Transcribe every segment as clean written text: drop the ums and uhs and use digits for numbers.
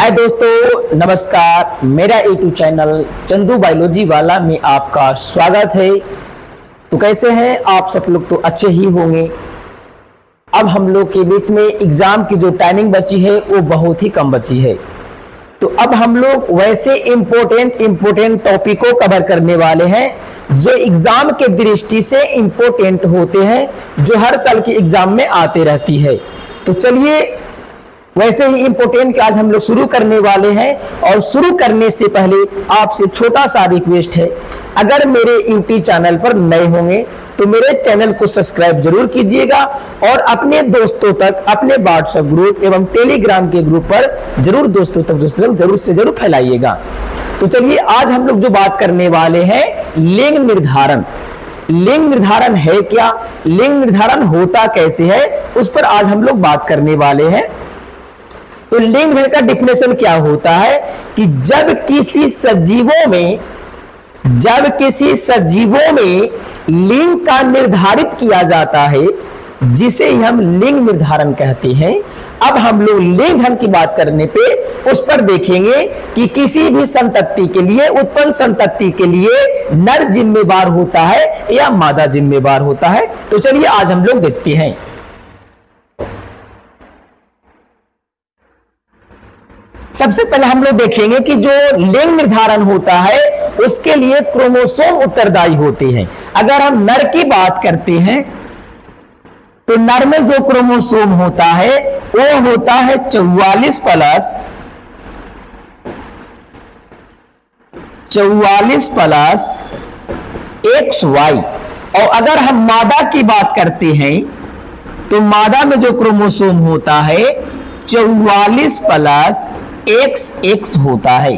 हाय दोस्तों, नमस्कार। मेरा यूट्यूब चैनल चंदू बायोलॉजी वाला में आपका स्वागत है। तो कैसे हैं आप सब लोग? तो अच्छे ही होंगे। अब हम लोग के बीच में एग्जाम की जो टाइमिंग बची है वो बहुत ही कम बची है। तो अब हम लोग वैसे इम्पोर्टेंट टॉपिक को कवर करने वाले हैं जो एग्जाम के दृष्टि से इम्पोर्टेंट होते हैं, जो हर साल की एग्जाम में आते रहती है। तो चलिए वैसे ही इम्पोर्टेंट आज हम लोग शुरू करने वाले हैं। और शुरू करने से पहले आपसे छोटा सा रिक्वेस्ट है, अगर मेरे यूट्यूब चैनल पर नए होंगे तो मेरे चैनल को सब्सक्राइब जरूर कीजिएगा और अपने दोस्तों तक, अपने व्हाट्सएप ग्रुप एवं टेलीग्राम के ग्रुप पर दोस्तों तक जरूर से जरूर फैलाइएगा। तो चलिए आज हम लोग जो बात करने वाले हैं, लिंग निर्धारण। लिंग निर्धारण है क्या, लिंग निर्धारण होता कैसे है, उस पर आज हम लोग बात करने वाले हैं। तो लिंग निर्धारण का डिफिनेशन क्या होता है कि जब किसी सजीवों में लिंग का निर्धारित किया जाता है, जिसे हम लिंग निर्धारण कहते हैं। अब हम लोग लिंग निर्धारण की बात करने पे उस पर देखेंगे कि किसी भी संतति के लिए, उत्पन्न संतति के लिए नर जिम्मेवार होता है या मादा जिम्मेवार होता है। तो चलिए आज हम लोग देखते हैं। सबसे पहले हम लोग देखेंगे कि जो लिंग निर्धारण होता है उसके लिए क्रोमोसोम उत्तरदायी होते हैं। अगर हम नर की बात करते हैं तो नर में जो क्रोमोसोम होता है वो होता है 44 प्लस XY। और अगर हम मादा की बात करते हैं तो मादा में जो क्रोमोसोम होता है 44 प्लस XX होता है।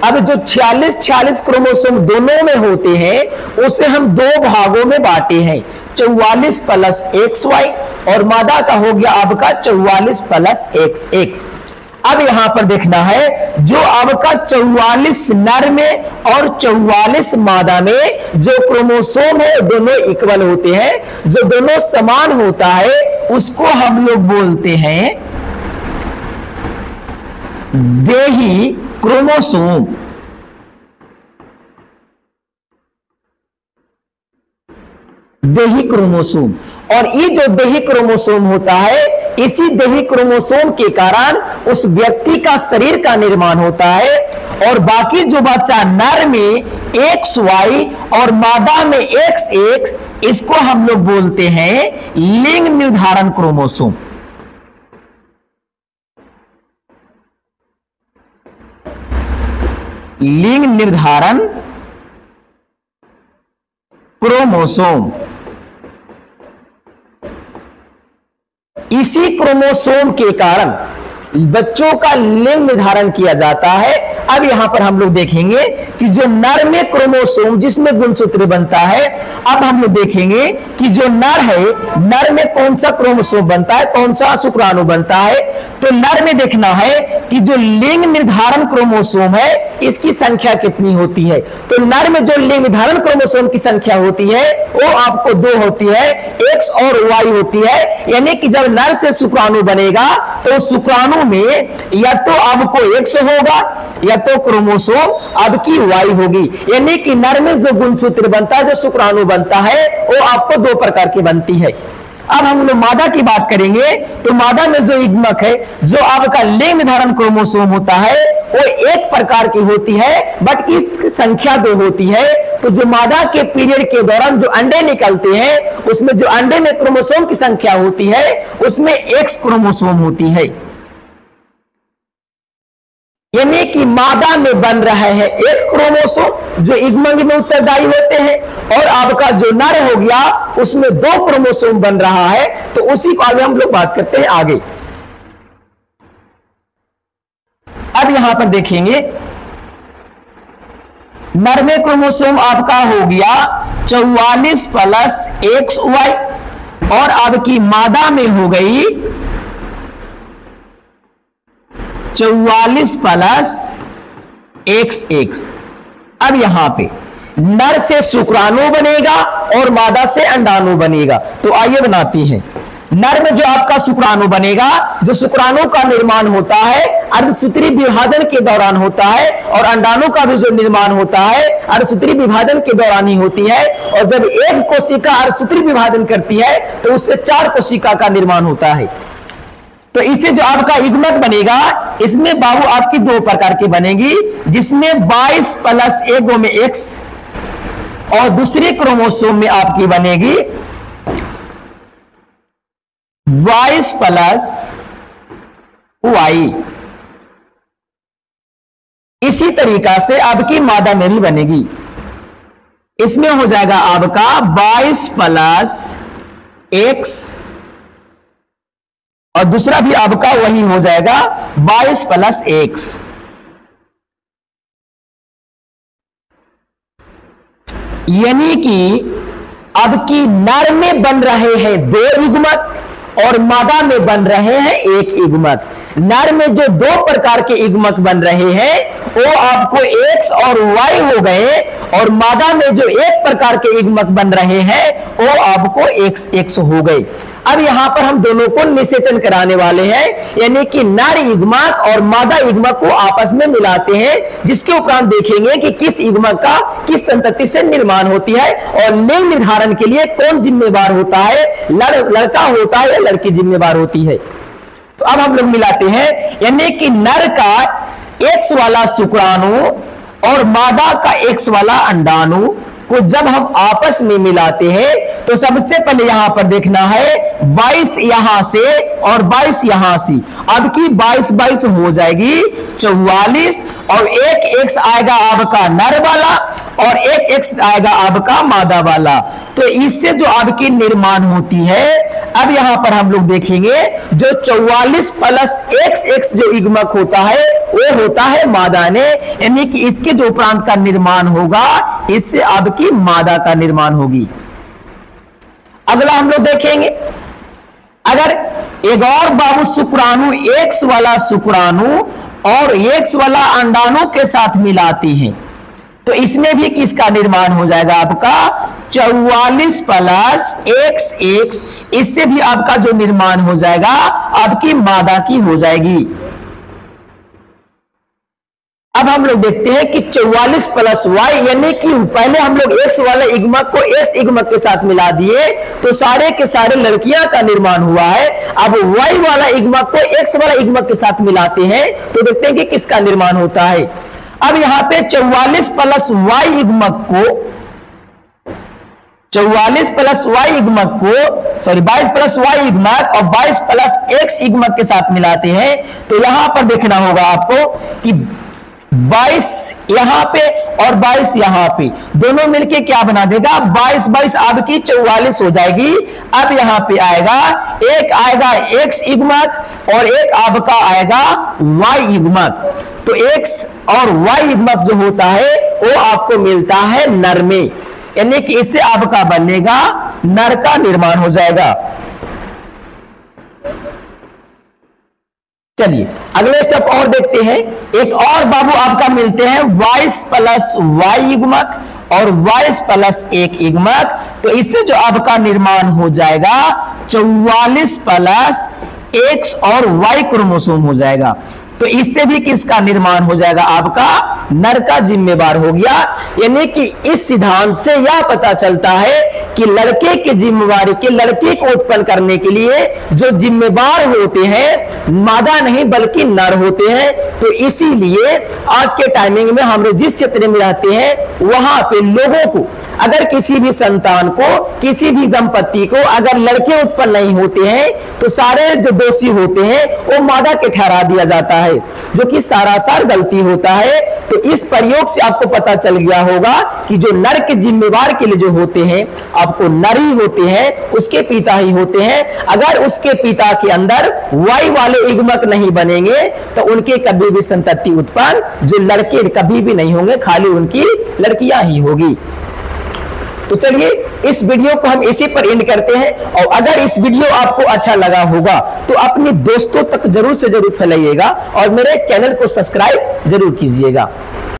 अब जो 46 क्रोमोसोम दोनों में होते हैं उसे हम दो भागों में बांटे हैं, 44 प्लस XY और मादा का हो गया आपका 44 प्लस XX। अब यहां पर देखना है, जो आपका 44 नर में और 44 मादा में जो क्रोमोसोम है दोनों इक्वल होते हैं, जो दोनों समान होता है उसको हम लोग बोलते हैं देही क्रोमोसोम। देही क्रोमोसोम। और ये जो देही क्रोमोसोम होता है, इसी देही क्रोमोसोम के कारण उस व्यक्ति का शरीर का निर्माण होता है। और बाकी जो बच्चा नर में XY और मादा में XX, इसको हम लोग बोलते हैं लिंग निर्धारण क्रोमोसोम। लिंग निर्धारण क्रोमोसोम। इसी क्रोमोसोम के कारण बच्चों का लिंग निर्धारण किया जाता है। अब यहां पर हम लोग देखेंगे कि जो नर में क्रोमोसोम जिसमें गुणसूत्र बनता है, अब हम लोग देखेंगे कि जो नर है, नर में कौन सा क्रोमोसोम बनता है, कौन सा शुक्राणु बनता है। तो नर में देखना है कि जो लिंग निर्धारण क्रोमोसोम है इसकी संख्या कितनी होती है। तो नर में जो लिंग निर्धारण क्रोमोसोम की संख्या होती है वो आपको 2 होती है, X और Y होती है। यानी कि जब नर से शुक्राणु बनेगा तो शुक्राणु में या तो आपको X होगा या तो क्रोमोसोम आपकी Y होगी। यानी कि नर में जो गुणसूत्र बनता है, जो शुक्राणु बनता है, वो आपको 2 प्रकार की बनती है। अब हम लोग मादा की बात करेंगे तो मादा में जो युग्मक है, जो आपका लिंग निर्धारण क्रोमोसोम होता है, वो 1 प्रकार की होती है, बट इसकी संख्या 2 होती है। तो जो मादा के पीरियड के दौरान जो अंडे निकलते हैं उसमें जो अंडे में क्रोमोसोम की संख्या होती है उसमें X क्रोमोसोम होती है। यानी कि मादा में बन रहा है 1 क्रोमोसोम जो युग्मक में उत्तरदायी होते हैं, और आपका जो नर हो गया उसमें 2 क्रोमोसोम बन रहा है। तो उसी को आगे हम लोग बात करते हैं आगे। अब यहां पर देखेंगे, नर में क्रोमोसोम आपका हो गया 44 प्लस XY और आपकी मादा में हो गई 44 प्लस XX। अब यहां पे नर से शुक्राणु बनेगा और मादा से अंडाणु बनेगा। तो आइए बनाते हैं। नर में जो आपका शुक्राणु बनेगा, जो शुक्राणु का निर्माण होता है अर्धसूत्री विभाजन के दौरान होता है, और अंडाणु का भी जो निर्माण होता है अर्धसूत्री विभाजन के दौरान ही होती है। और जब एक कोशिका अर्धसूत्री विभाजन करती है तो उससे 4 कोशिका का निर्माण होता है। तो इससे जो आपका युग्मक बनेगा, इसमें बाबू आपकी 2 प्रकार की बनेगी, जिसमें 22 प्लस एक में एक्स और दूसरे क्रोमोसोम में आपकी बनेगी 22 प्लस वाई। इसी तरीका से आपकी मादा में भी बनेगी, इसमें हो जाएगा आपका 22 प्लस एक्स और दूसरा भी आपका वही हो जाएगा 22 प्लस एक्स। यानी कि अब की नर में बन रहे हैं 2 युग्मक और मादा में बन रहे हैं 1 युग्मक। नर में जो 2 प्रकार के युग्मक बन रहे हैं वो आपको एक्स और वाई हो गए, और मादा में जो 1 प्रकार के युग्मक बन रहे हैं वो आपको एक्स एक्स हो गए। अब यहां पर हम दोनों को निषेचन कराने वाले हैं, यानी कि नर युग्मक और मादा युग्मक को आपस में मिलाते हैं, जिसके उपरांत देखेंगे कि किस युग्मक का किस संतति से निर्माण होती है और लिंग निर्धारण के लिए कौन जिम्मेवार होता है, लड़का होता है या लड़की जिम्मेवार होती है। तो अब हम लोग मिलाते हैं, यानी कि नर का एक्स वाला शुक्राणु और मादा का एक्स वाला अंडाणु को जब हम आपस में मिलाते हैं तो सबसे पहले यहां पर देखना है 22 यहां से और 22 यहां से। अब की 22 हो जाएगी 44, और एक एक्स आएगा आपका नर वाला और एक एक्स आएगा आपका मादा वाला। तो इससे जो आपकी निर्माण होती है, अब यहां पर हम लोग देखेंगे जो 44 प्लस एक्स जो युग्मक होता है वो होता है मादा ने, यानी कि इसके जो उपरांत का निर्माण होगा इससे आपकी मादा का निर्माण होगी। अगला हम लोग देखेंगे, अगर एक और बाबू शुक्राणु एक्स वाला शुक्राणु और एक्स वाला अंडाणु के साथ मिलाते हैं तो इसमें भी किसका निर्माण हो जाएगा आपका 44 प्लस एक्स एक्स, इससे भी आपका जो निर्माण हो जाएगा आपकी मादा की हो जाएगी। अब हम लोग देखते हैं कि 44 प्लस वाई, यानी कि पहले हम लोग एक्स वाले युग्मक को एक्स युग्मक के साथ मिला दिए तो सारे के सारे लड़कियां का निर्माण हुआ है। अब वाई वाला युग्मक को एक्स वाला युग्मक के साथ मिलाते हैं तो देखते हैं कि किसका निर्माण होता है। अब यहां पे 44 प्लस वाई युग्मक को 44 प्लस वाई युग्मक को 22 प्लस वाई युग्मक और 22 प्लस एक्स युग्मक के साथ मिलाते हैं तो यहां पर देखना होगा आपको कि 22 यहां पे और 22 यहां पे दोनों मिलके क्या बना देगा 22 आपकी 44 हो जाएगी। अब यहां पे आएगा एक आएगा एक्स युग्मक और एक आपका आएगा वाई युग्मक। तो एक्स और वाई युग्मक जो होता है वो आपको मिलता है नर में, यानी कि इससे आपका बनेगा नर का निर्माण हो जाएगा। चलिए अगले स्टेप और देखते हैं, एक और बाबू आपका मिलते हैं 22 प्लस वाई युग्मक और 22 प्लस एक युग्मक। तो इससे जो आपका निर्माण हो जाएगा 44 प्लस एक्स और वाई क्रोमोसोम हो जाएगा। तो इससे भी किसका निर्माण हो जाएगा आपका नर का जिम्मेवार हो गया। यानी कि इस सिद्धांत से यह पता चलता है कि लड़के की जिम्मेवारी के लड़के को उत्पन्न करने के लिए जो जिम्मेवार होते हैं मादा नहीं बल्कि नर होते हैं। तो इसीलिए आज के टाइमिंग में हम जिस क्षेत्र में रहते हैं वहां पे लोगों को अगर किसी भी संतान को किसी भी दंपति को अगर लड़के उत्पन्न नहीं होते हैं तो सारे जो दोषी होते हैं वो मादा के ठहरा दिया जाता है, जो कि सारासार गलती होता है। तो इस प्रयोग से आपको पता चल गया होगा कि जो नर के जिम्मेवार के लिए जो होते हैं आपको नर ही होते हैं, उसके पिता ही होते हैं। अगर उसके पिता के अंदर वाई वाले युग्मक नहीं बनेंगे तो उनके कभी भी संतति उत्पन्न जो लड़के कभी भी नहीं होंगे, खाली उनकी लड़कियां ही होगी। तो चलिए इस वीडियो को हम इसी पर एंड करते हैं, और अगर इस वीडियो आपको अच्छा लगा होगा तो अपने दोस्तों तक जरूर से जरूर फैलाइएगा और मेरे चैनल को सब्सक्राइब जरूर कीजिएगा।